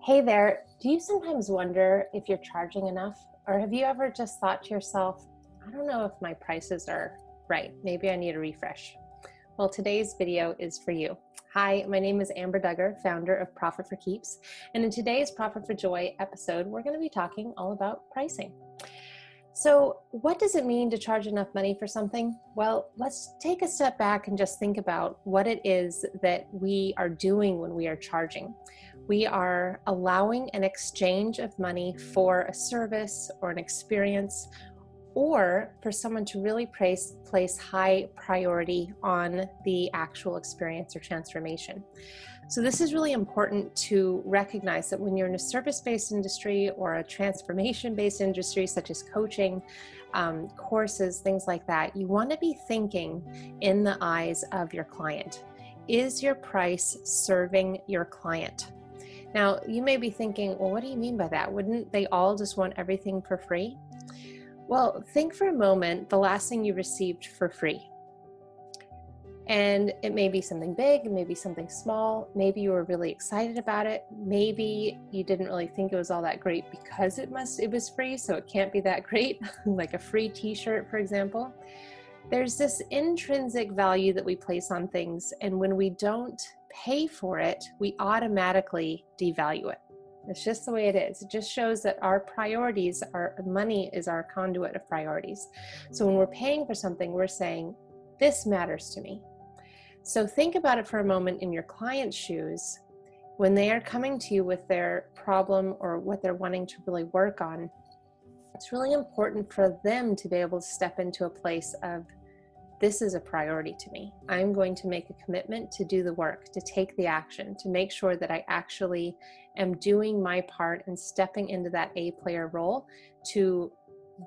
Hey there, do you sometimes wonder if you're charging enough? Or have you ever just thought to yourself, I don't know if my prices are right. Maybe I need a refresh. Well, today's video is for you. Hi, my name is Amber Duggar, founder of Profit for Keeps. And in today's Profit for Joy episode, we're going to be talking all about pricing. So what does it mean to charge enough money for something? Well, let's take a step back and just think about what it is that we are doing when we are charging. We are allowing an exchange of money for a service or an experience, or for someone to really place high priority on the actual experience or transformation. So this is really important to recognize that when you're in a service-based industry or a transformation-based industry, such as coaching, courses, things like that, you want to be thinking in the eyes of your client. Is your price serving your client? Now, you may be thinking, well, what do you mean by that? Wouldn't they all just want everything for free? Well, think for a moment the last thing you received for free. And it may be something big, it may be something small, maybe you were really excited about it, maybe you didn't really think it was all that great because it was free, so it can't be that great, like a free t-shirt, for example. There's this intrinsic value that we place on things, and when we don't pay for it, we automatically devalue it. It's just the way it is. It just shows that our priorities, our money is our conduit of priorities. So when we're paying for something, we're saying, this matters to me. So think about it for a moment in your client's shoes. When they are coming to you with their problem or what they're wanting to really work on, it's really important for them to be able to step into a place of, this is a priority to me. I'm going to make a commitment to do the work, to take the action, to make sure that I actually am doing my part and stepping into that A-player role to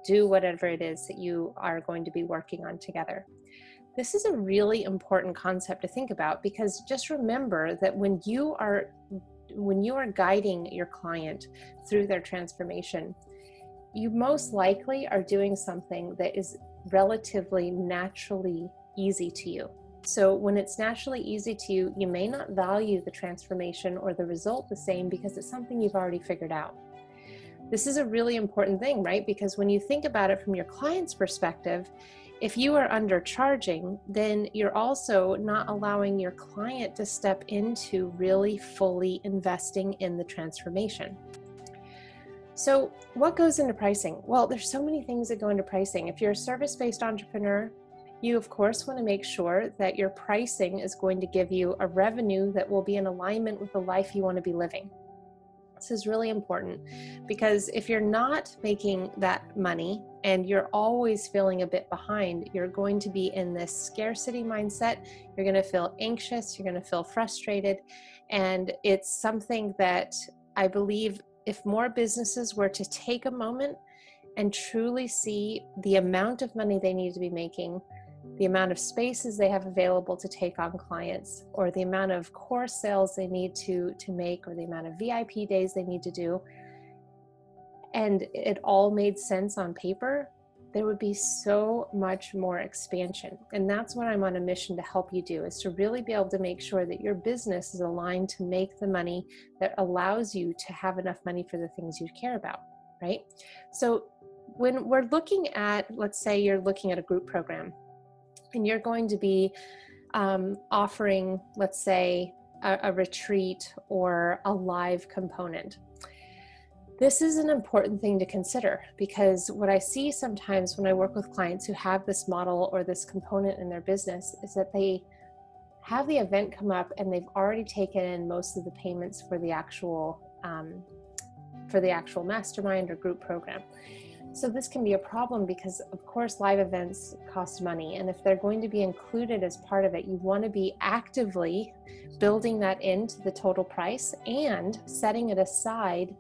do whatever it is that you are going to be working on together. This is a really important concept to think about, because just remember that when you are guiding your client through their transformation, you most likely are doing something that is relatively naturally easy to you. So when it's naturally easy to you, you may not value the transformation or the result the same because it's something you've already figured out. This is a really important thing, right? Because when you think about it from your client's perspective, if you are undercharging, then you're also not allowing your client to step into really fully investing in the transformation. So what goes into pricing? Well, there's so many things that go into pricing. If you're a service-based entrepreneur, you of course want to make sure that your pricing is going to give you a revenue that will be in alignment with the life you want to be living. This is really important, because if you're not making that money and you're always feeling a bit behind, you're going to be in this scarcity mindset. You're going to feel anxious, you're going to feel frustrated, and it's something that I believe if more businesses were to take a moment and truly see the amount of money they need to be making, the amount of spaces they have available to take on clients, or the amount of course sales they need to make, or the amount of VIP days they need to do, and it all made sense on paper, there would be so much more expansion. And that's what I'm on a mission to help you do, is to really be able to make sure that your business is aligned to make the money that allows you to have enough money for the things you care about, right? So when we're looking at, let's say you're looking at a group program, and you're going to be offering, let's say, a retreat or a live component. This is an important thing to consider, because what I see sometimes when I work with clients who have this model or this component in their business is that they have the event come up and they've already taken in most of the payments for the actual mastermind or group program. So this can be a problem because, of course, live events cost money. And if they're going to be included as part of it, you want to be actively building that into the total price and setting it aside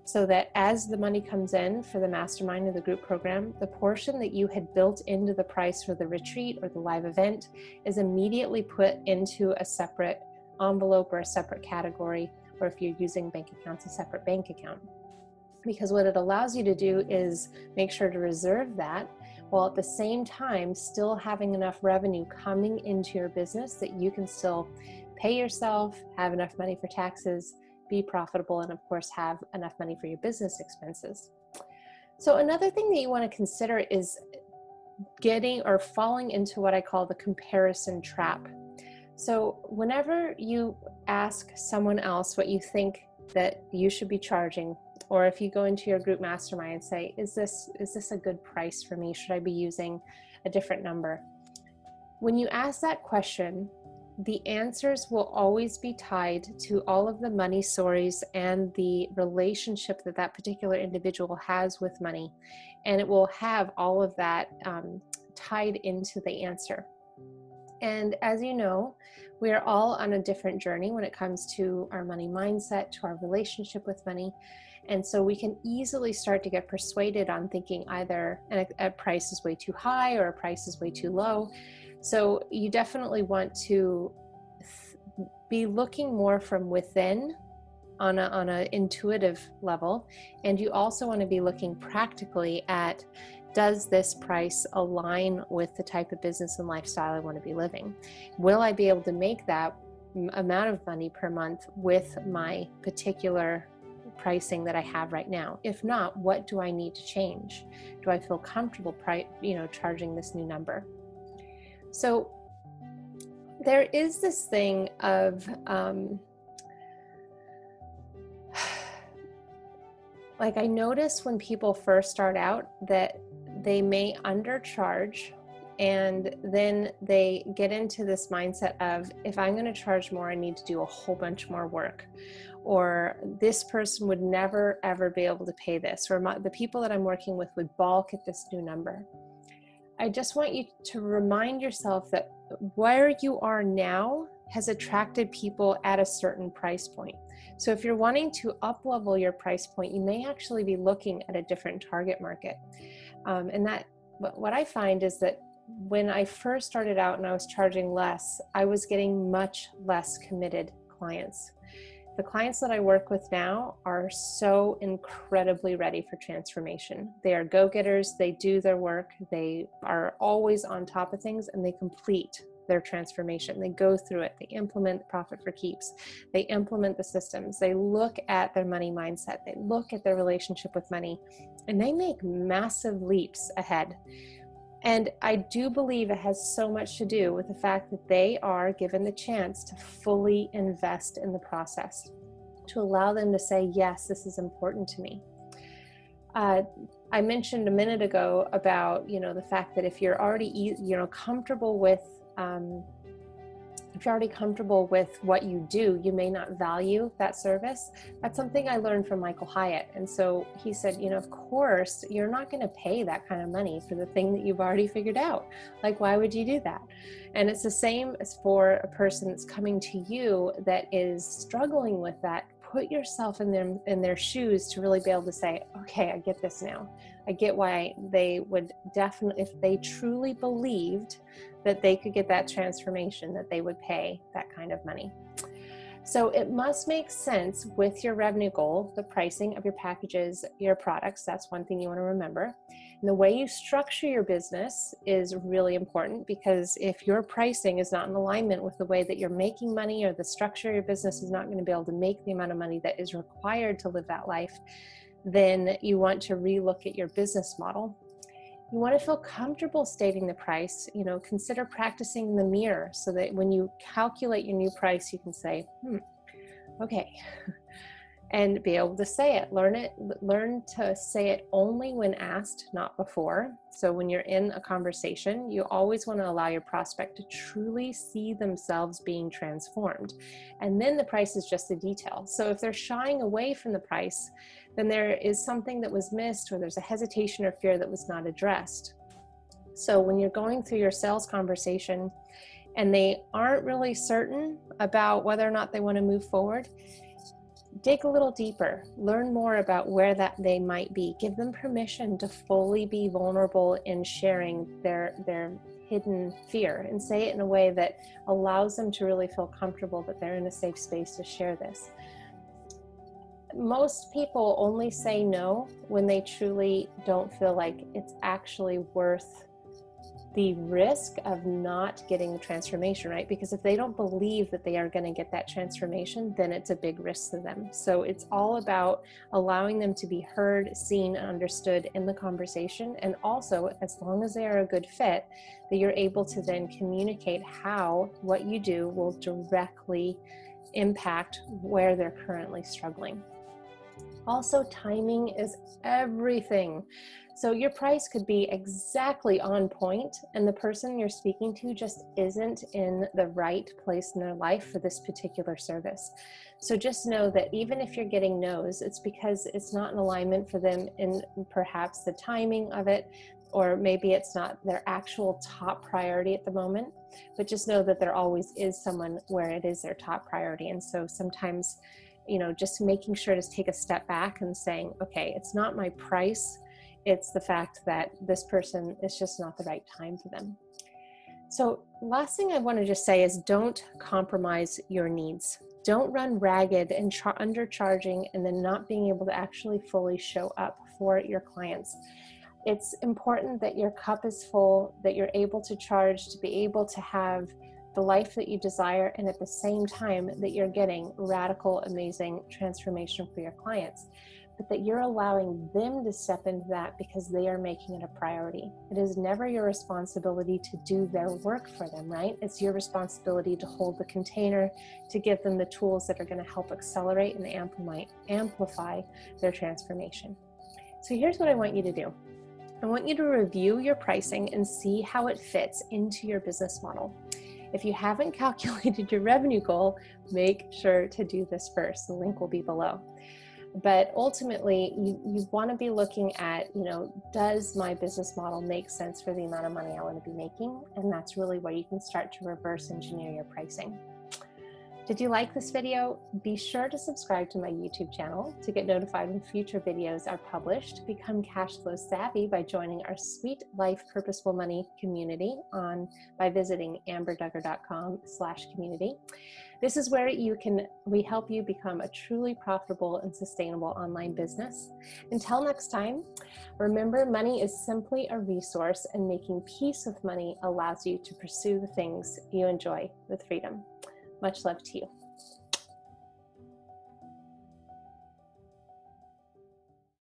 so that as the money comes in for the mastermind or the group program, the portion that you had built into the price for the retreat or the live event is immediately put into a separate envelope or a separate category, or if you're using bank accounts, a separate bank account. Because what it allows you to do is make sure to reserve that, while at the same time still having enough revenue coming into your business that you can still pay yourself, have enough money for taxes, be profitable and of course have enough money for your business expenses. So another thing that you want to consider is getting or falling into what I call the comparison trap. So whenever you ask someone else what you think that you should be charging, or if you go into your group mastermind and say, is this a good price for me? Should I be using a different number? When you ask that question, the answers will always be tied to all of the money stories and the relationship that that particular individual has with money. And it will have all of that tied into the answer. And as you know, we are all on a different journey when it comes to our money mindset, to our relationship with money. And so we can easily start to get persuaded on thinking either a price is way too high or a price is way too low. So you definitely want to be looking more from within on a intuitive level. And you also want to be looking practically at, does this price align with the type of business and lifestyle I want to be living? Will I be able to make that amount of money per month with my particular pricing that I have right now? If not, what do I need to change? Do I feel comfortable charging this new number? So there is this thing of like, I notice when people first start out that they may undercharge, and then they get into this mindset of, if I'm going to charge more, I need to do a whole bunch more work, or this person would never ever be able to pay this, or the people that I'm working with would balk at this new number. I just want you to remind yourself that where you are now has attracted people at a certain price point. So if you're wanting to up-level your price point, you may actually be looking at a different target market. And that, what I find is that when I first started out and I was charging less, I was getting much less committed clients. The clients that I work with now are so incredibly ready for transformation. They are go-getters, they do their work, they are always on top of things, and they complete their transformation. They go through it, they implement Profit for Keeps, they implement the systems, they look at their money mindset, they look at their relationship with money, and they make massive leaps ahead. And I do believe it has so much to do with the fact that they are given the chance to fully invest in the process, to allow them to say, yes, this is important to me. I mentioned a minute ago about, the fact that if you're already, comfortable with, if you're already comfortable with what you do, you may not value that service. That's something I learned from Michael Hyatt. And so he said, of course, you're not going to pay that kind of money for the thing that you've already figured out. Like, why would you do that? And it's the same as for a person that's coming to you that is struggling with that. Put yourself in their shoes to really be able to say, okay, I get this now. I get why they would definitely, if they truly believed that they could get that transformation, that they would pay that kind of money. So it must make sense with your revenue goal, the pricing of your packages, your products. That's one thing you want to remember. And the way you structure your business is really important, because if your pricing is not in alignment with the way that you're making money, or the structure of your business is not going to be able to make the amount of money that is required to live that life, then you want to relook at your business model. You want to feel comfortable stating the price. Consider practicing in the mirror so that when you calculate your new price, you can say, okay, and be able to say it. Learn to say it only when asked, not before. So when you're in a conversation, you always want to allow your prospect to truly see themselves being transformed. And then the price is just a detail. So if they're shying away from the price, then there is something that was missed, or there's a hesitation or fear that was not addressed. So when you're going through your sales conversation and they aren't really certain about whether or not they want to move forward, dig a little deeper, learn more about where that they might be. Give them permission to fully be vulnerable in sharing their hidden fear, and say it in a way that allows them to really feel comfortable that they're in a safe space to share this. Most people only say no when they truly don't feel like it's actually worth the risk of not getting the transformation, right? Because if they don't believe that they are going to get that transformation, then it's a big risk to them. So it's all about allowing them to be heard, seen, and understood in the conversation. And also, as long as they are a good fit, that you're able to then communicate how what you do will directly impact where they're currently struggling. Also, timing is everything. So your price could be exactly on point, and the person you're speaking to just isn't in the right place in their life for this particular service. So just know that even if you're getting no's, it's because it's not in alignment for them in perhaps the timing of it, or maybe it's not their actual top priority at the moment. But just know that there always is someone where it is their top priority. And so sometimes, just making sure to take a step back and saying, okay, it's not my price, it's the fact that this person is just not the right time for them. So last thing I want to just say is don't compromise your needs. Don't run ragged and undercharging and then not being able to actually fully show up for your clients. It's important that your cup is full, that you're able to charge, to be able to have the life that you desire, and at the same time that you're getting radical, amazing transformation for your clients, but that you're allowing them to step into that because they are making it a priority. It is never your responsibility to do their work for them, right? It's your responsibility to hold the container, to give them the tools that are going to help accelerate and amplify their transformation. So here's what I want you to do. I want you to review your pricing and see how it fits into your business model. If you haven't calculated your revenue goal, make sure to do this first. The link will be below. But ultimately, you want to be looking at, does my business model make sense for the amount of money I want to be making? And that's really where you can start to reverse engineer your pricing. Did you like this video? Be sure to subscribe to my YouTube channel to get notified when future videos are published. Become cash flow savvy by joining our Sweet Life Purposeful Money community by visiting amberduggar.com/community. This is where we help you become a truly profitable and sustainable online business. Until next time, remember, money is simply a resource, and making peace with money allows you to pursue the things you enjoy with freedom. Much love to you.